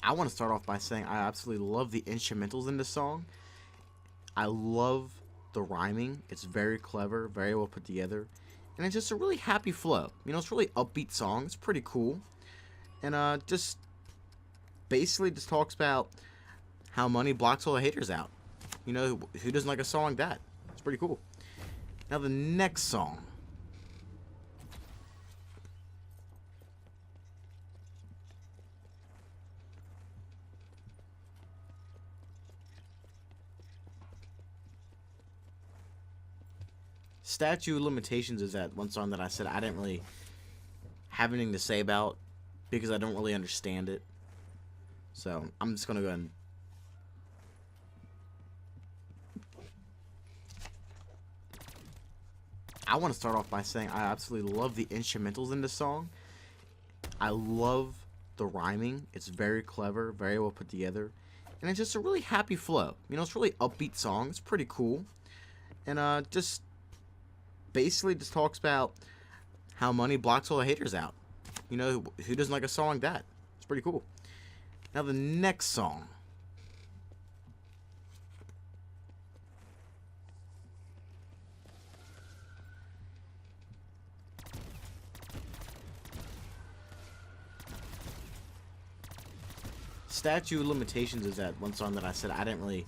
I want to start off by saying I absolutely love the instrumentals in this song. I love the rhyming. It's very clever, very well put together. And it's just a really happy flow. You know, it's a really upbeat song. It's pretty cool. And just basically just talks about how money blocks all the haters out. You know, who doesn't like a song like that? It's pretty cool. Now the next song. Statue of Limitations is that one song that I said I didn't really have anything to say about because I don't really understand it. So I'm just going to go ahead and I want to start off by saying I absolutely love the instrumentals in this song. I love the rhyming. It's very clever, very well put together. And it's just a really happy flow. You know, it's a really upbeat song. It's pretty cool. And just basically just talks about how money blocks all the haters out. You know, who doesn't like a song like that? It's pretty cool. Now the next song. Statue of Limitations is that one song that I said I didn't really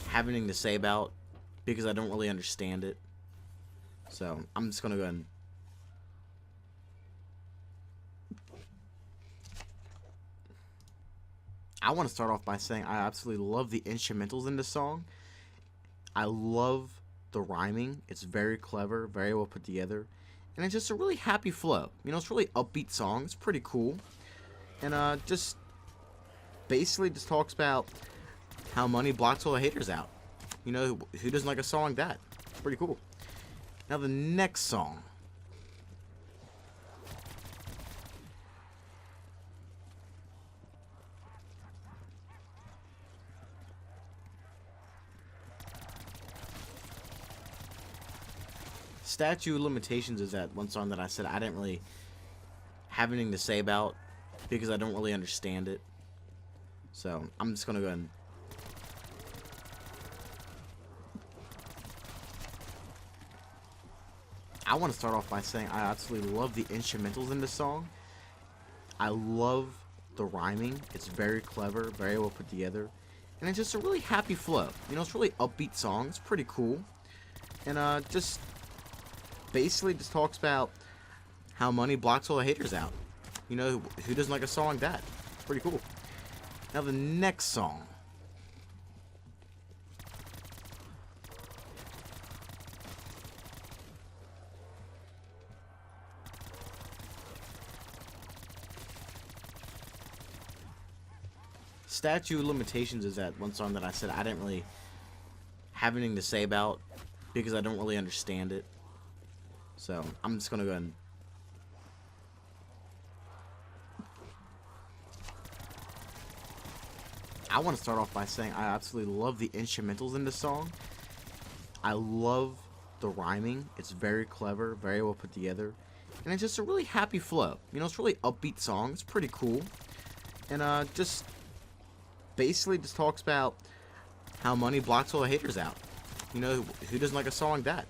have anything to say about because I don't really understand it. So I'm just going to go ahead and I want to start off by saying I absolutely love the instrumentals in this song. I love the rhyming. It's very clever, very well put together. And it's just a really happy flow. You know, it's a really upbeat song. It's pretty cool. And just basically just talks about how money blocks all the haters out. You know, who doesn't like a song like that? It's pretty cool. Now the next song. Statue of Limitations is that one song that I said I didn't really have anything to say about because I don't really understand it. So I'm just going to go ahead and I want to start off by saying I absolutely love the instrumentals in this song. I love the rhyming. It's very clever, very well put together. And it's just a really happy flow. You know, it's a really upbeat song. It's pretty cool. And just basically just talks about how money blocks all the haters out. You know, who doesn't like a song like that? It's pretty cool. Now the next song. Statue of Limitations is that one song that I said I didn't really have anything to say about because I don't really understand it. So I'm just going to go ahead and I want to start off by saying I absolutely love the instrumentals in this song. I love the rhyming. It's very clever, very well put together. And it's just a really happy flow. You know, it's a really upbeat song. It's pretty cool. And just basically just talks about how money blocks all the haters out. You know, who doesn't like a song like that?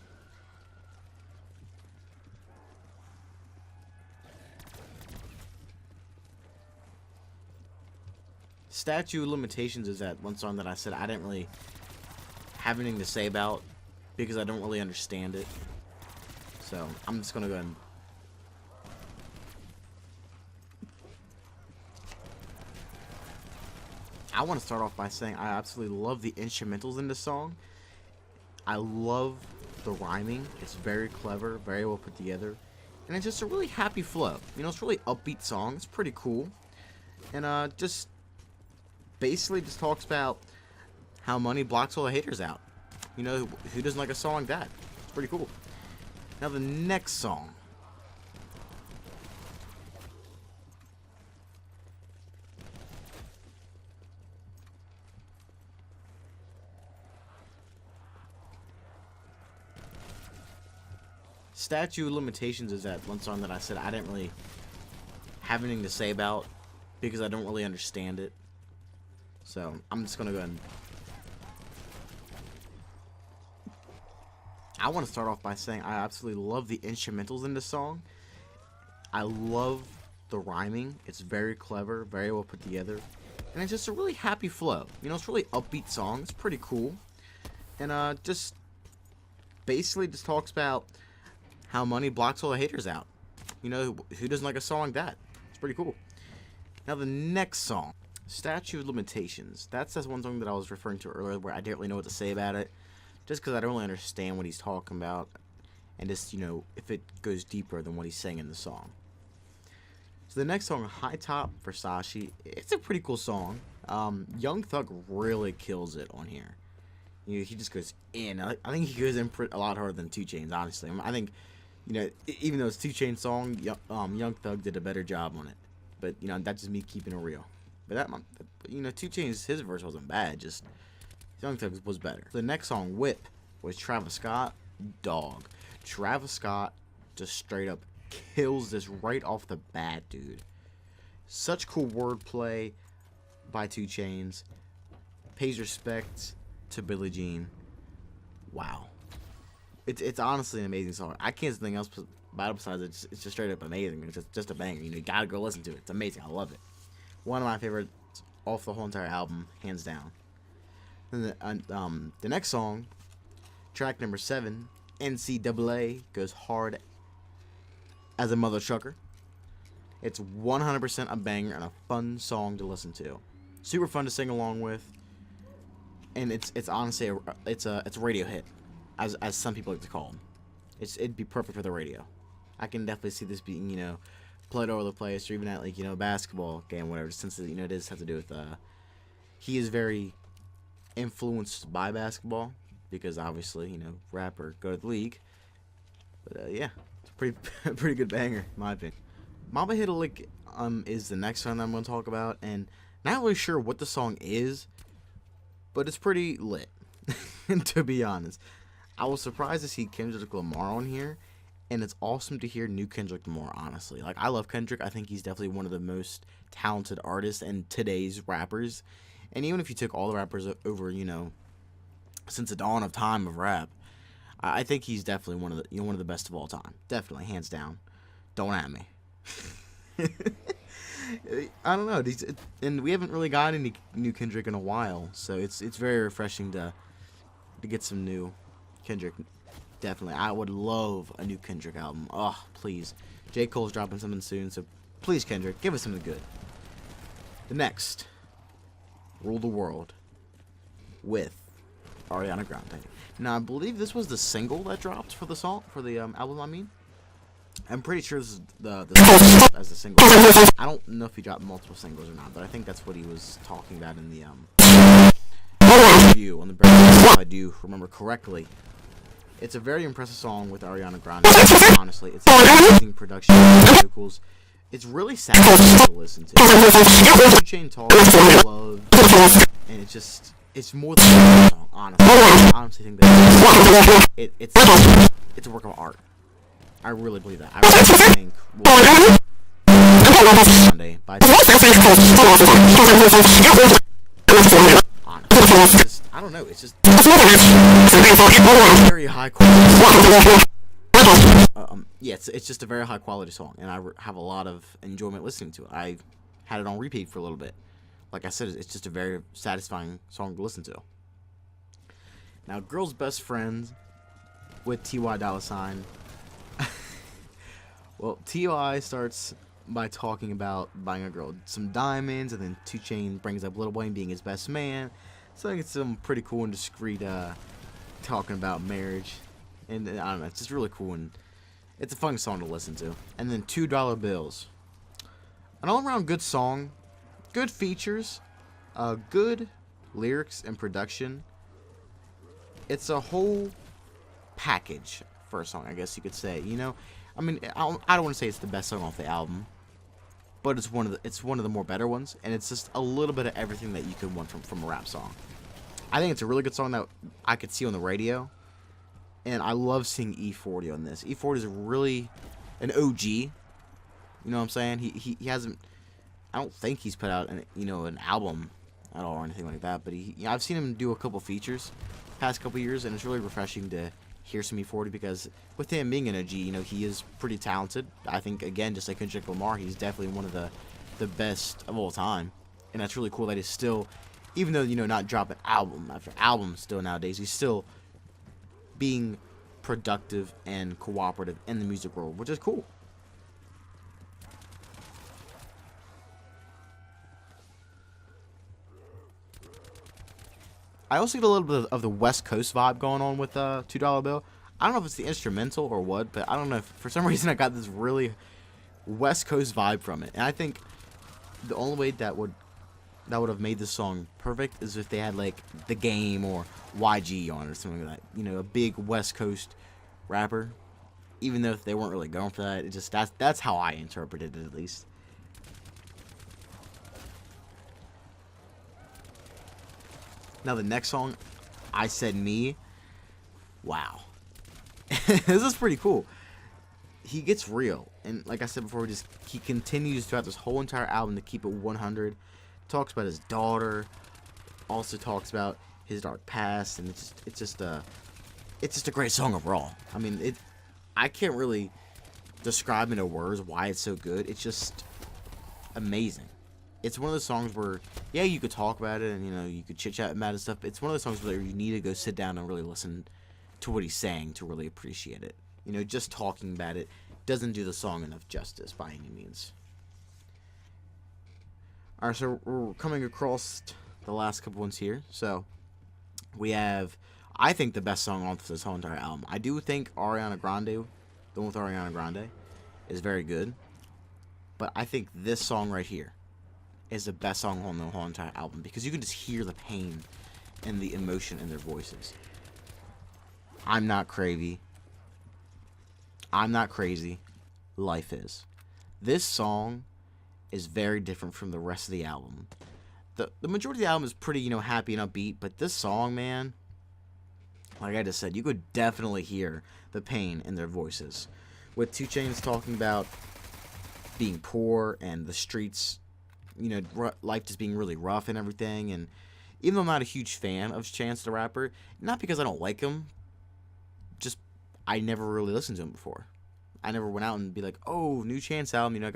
Statue of Limitations is that one song that I said I didn't really have anything to say about because I don't really understand it. So I'm just going to go ahead and I want to start off by saying I absolutely love the instrumentals in this song. I love the rhyming. It's very clever, very well put together. And it's just a really happy flow. You know, it's a really upbeat song. It's pretty cool. And just basically just talks about how money blocks all the haters out. You know, who doesn't like a song like that? It's pretty cool. Now the next song. Statue of Limitations is that one song that I said I didn't really have anything to say about because I don't really understand it. So I'm just gonna go ahead and I want to start off by saying I absolutely love the instrumentals in this song. I love the rhyming. It's very clever, very well put together, and it's just a really happy flow. You know, it's a really upbeat song. It's pretty cool, and just basically just talks about how money blocks all the haters out. You know, who doesn't like a song like that? It's pretty cool. Now the next song, Statute of Limitations. That's one song that I was referring to earlier where I didn't really know what to say about it, just because I don't really understand what he's talking about, and just, you know, if it goes deeper than what he's saying in the song. So the next song, High Top Versace, it's a pretty cool song. Young Thug really kills it on here. You know, he just goes in. I think he goes in a lot harder than 2 Chainz, honestly. I think, you know, even though it's 2 Chainz song, Young Thug did a better job on it. But, you know, that's just me keeping it real. But you know, 2 Chainz, his verse wasn't bad. Just Young Thug was better. The next song, Whip, was Travis Scott. Dog. Travis Scott just straight up kills this right off the bat, dude. Such cool wordplay by 2 Chainz. Pays respect to Billie Jean. Wow. It's honestly an amazing song. I can't say anything else about it besides it's just straight up amazing. It's just a banger. You know, you gotta go listen to it. It's amazing. I love it. One of my favorites off the whole entire album, hands down. And the next song, track number 7, NCAA, goes hard as a mother trucker. It's 100% a banger and a fun song to listen to. Super fun to sing along with, and it's honestly it's a radio hit, as some people like to call them. It'd be perfect for the radio. I can definitely see this being, you know, played all over the place, or even at, like, you know, a basketball game, whatever. Since, you know, it has to do with he is very influenced by basketball, because obviously, you know, rapper, go to the league. But yeah, it's a pretty good banger in my opinion. Mama Hit a Lick is the next song that I'm going to talk about, and not really sure what the song is, but it's pretty lit. To be honest, I was surprised to see Kendrick Lamar on here, and it's awesome to hear new Kendrick Lamar, honestly. Like, I love Kendrick. I think he's definitely one of the most talented artists and today's rappers. And even if you took all the rappers over, you know, since the dawn of time of rap, I think he's definitely one of the best of all time. Definitely, hands down. Don't at me. I don't know, and we haven't really got any new Kendrick in a while, so it's very refreshing to get some new Kendrick. Definitely, I would love a new Kendrick album. Oh, please. J. Cole's dropping something soon, so please, Kendrick, give us something good. The next, Rule the World, with Ariana Grande. Now, I believe this was the single that dropped for the album. I mean, I'm pretty sure this is the as the single. I don't know if he dropped multiple singles or not, but I think that's what he was talking about in the review on the breakdown, if I do remember correctly. It's a very impressive song with Ariana Grande. Honestly, it's amazing production, vocals. It's really satisfying to listen to. 2 Chainz talks, love, and it's more than a song. Honestly, I honestly think that it's a work of art. I really believe that. I really think Sunday by honestly, I don't know. It's just very high quality. Yeah, it's just a very high quality song, and I have a lot of enjoyment listening to it. I had it on repeat for a little bit. Like I said, it's just a very satisfying song to listen to. Now, Girl's Best Friend with T.Y. Dolla $ign. Well, T.Y. starts by talking about buying a girl some diamonds, and then 2 Chainz brings up Lil Wayne being his best man. So I think it's some pretty cool and discreet talking about marriage. And I don't know, it's just really cool, and it's a fun song to listen to. And then $2 Bills. An all-around good song, good features, good lyrics and production. It's a whole package for a song, I guess you could say. You know, I mean, I don't want to say it's the best song off the album, but it's one of the more better ones, and it's just a little bit of everything that you could want from a rap song. I think it's a really good song that I could see on the radio, and I love seeing E40 on this. E40 is really an OG. You know what I'm saying? He hasn't I don't think he's put out an album at all or anything like that. But I've seen him do a couple features past couple years, and it's really refreshing to hear some E40 because with him being an OG, he is pretty talented. I think again, just like Kendrick Lamar, he's definitely one of the best of all time, and that's really cool that he's still, even though not dropping album after album still nowadays, he's still being productive and cooperative in the music world, which is cool. I also get a little bit of the West Coast vibe going on with $2 Bill. I don't know if it's the instrumental or what, but I don't know. For some reason, I got this really West Coast vibe from it, and I think the only way that would have made this song perfect is if they had like The Game or YG on it or something like that. A big West Coast rapper. Even though they weren't really going for that, that's how I interpreted it at least. Now the next song, I Said Me. Wow. This is pretty cool. He gets real, and like I said before, he continues throughout this whole entire album to keep it 100. Talks about his daughter, also talks about his dark past, and it's just a great song overall. I mean, I can't really describe in words why it's so good. It's just amazing. It's one of those songs where, yeah, you could talk about it and you could chit chat about it and stuff. But it's one of those songs where you need to go sit down and really listen to what he's saying to really appreciate it. Just talking about it doesn't do the song enough justice by any means. Alright, so we're coming across the last couple ones here. So we have, I think, the best song on this whole entire album. I do think Ariana Grande, the one with Ariana Grande, is very good. But I think this song right here is the best song on the whole entire album because you can just hear the pain and the emotion in their voices. I'm not crazy. I'm not crazy. Life is. This song is very different from the rest of the album. The majority of the album is pretty, happy and upbeat, but this song, man, like I just said, you could definitely hear the pain in their voices. With 2 Chainz talking about being poor and the streets, life just being really rough and everything. And even though I'm not a huge fan of Chance the Rapper, not because I don't like him, just I never really listened to him before. I never went out and be like, oh, new Chance album, I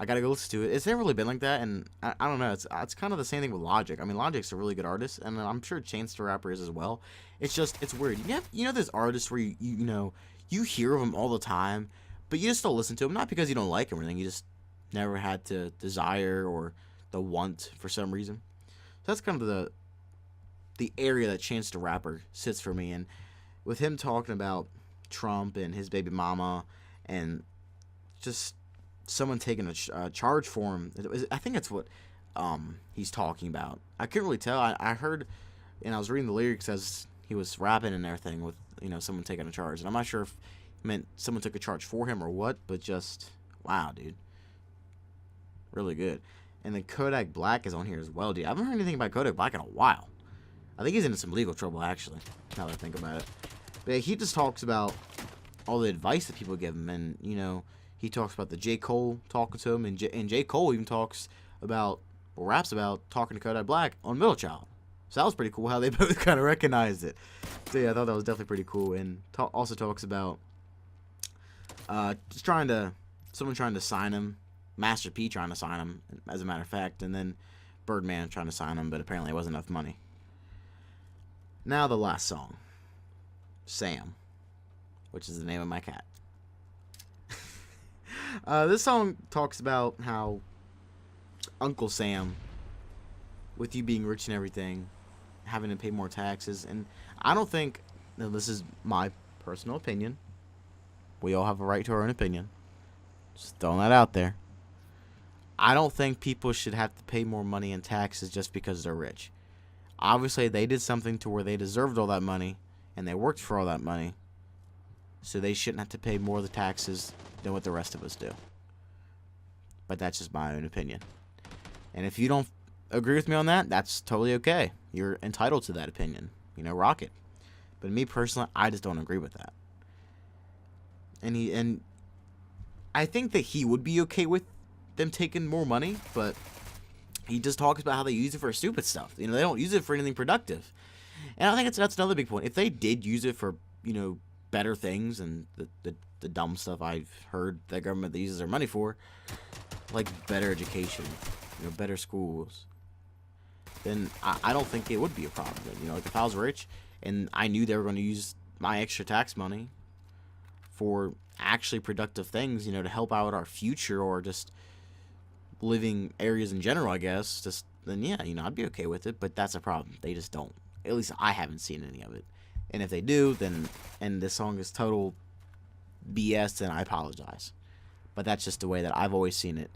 gotta go listen to it. It's never really been like that, and I don't know. It's kind of the same thing with Logic. I mean, Logic's a really good artist, and I'm sure Chance the Rapper is as well. It's weird. There's artists where you hear of them all the time, but you just don't listen to them, not because you don't like them or anything. You just never had the desire or the want for some reason. So that's kind of the area that Chance the Rapper sits for me. And with him talking about Trump and his baby mama and just someone taking a charge for him, I think that's what he's talking about. I couldn't really tell. I heard, and I was reading the lyrics as he was rapping and everything with someone taking a charge, and I'm not sure if it meant someone took a charge for him or what, but just wow, dude. Really good. And then Kodak Black is on here as well, dude. I haven't heard anything about Kodak Black in a while. I think he's into some legal trouble, actually, now that I think about it. But he just talks about all the advice that people give him. And, he talks about the J. Cole talking to him. And J. Cole even talks about, or raps about, talking to Kodak Black on Middle Child. So that was pretty cool how they both kind of recognized it. So, yeah, I thought that was definitely pretty cool. And also talks about someone trying to sign him. Master P trying to sign him, as a matter of fact, and then Birdman trying to sign him, but apparently it wasn't enough money. Now the last song, Sam, which is the name of my cat. This song talks about how Uncle Sam, with you being rich and everything, having to pay more taxes, and I don't think, now this is my personal opinion, we all have a right to our own opinion, just throwing that out there. I don't think people should have to pay more money in taxes just because they're rich. Obviously, they did something to where they deserved all that money, and they worked for all that money, so they shouldn't have to pay more of the taxes than what the rest of us do. But that's just my own opinion. And if you don't agree with me on that, that's totally okay. You're entitled to that opinion. Rock it. But me personally, I just don't agree with that. And I think that he would be okay with them taking more money, but he just talks about how they use it for stupid stuff. You know, they don't use it for anything productive. And I think that's another big point. If they did use it for, you know, better things and the dumb stuff I've heard the government that uses their money for, like better education, you know, better schools, then I don't think it would be a problem. You know, like if I was rich and I knew they were going to use my extra tax money for actually productive things, you know, to help out our future or just living areas in general, I guess, just then yeah, you know, I'd be okay with it. But that's a problem. They just don't. At least I haven't seen any of it. And if they do, then and this song is total BS, then I apologize. But that's just the way that I've always seen it.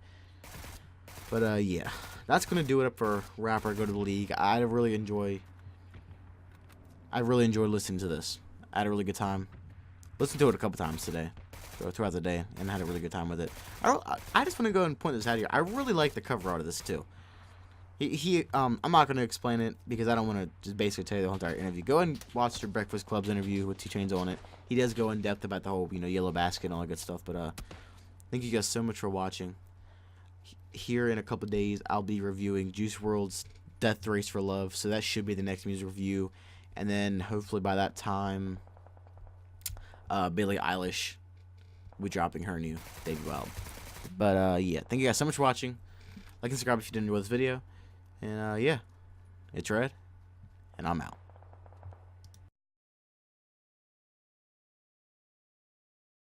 But yeah, that's gonna do it up for Rapper Go to the League. I really enjoyed listening to this. I had a really good time. Listened to it a couple times today, throughout the day, and had a really good time with it. I just want to go and point this out here. I really like the cover art of this too. I'm not going to explain it because I don't want to just basically tell you the whole entire interview. Go and watch the Breakfast Club's interview with Chainz on it. He does go in depth about the whole, you know, yellow basket and all that good stuff. But thank you guys so much for watching. Here in a couple days, I'll be reviewing Juice WRLD's Death Race for Love. So that should be the next music review. And then hopefully by that time, Billie Eilish will be dropping her new debut album. But yeah, thank you guys so much for watching. Like and subscribe if you did enjoy this video. And yeah, it's Red, and I'm out.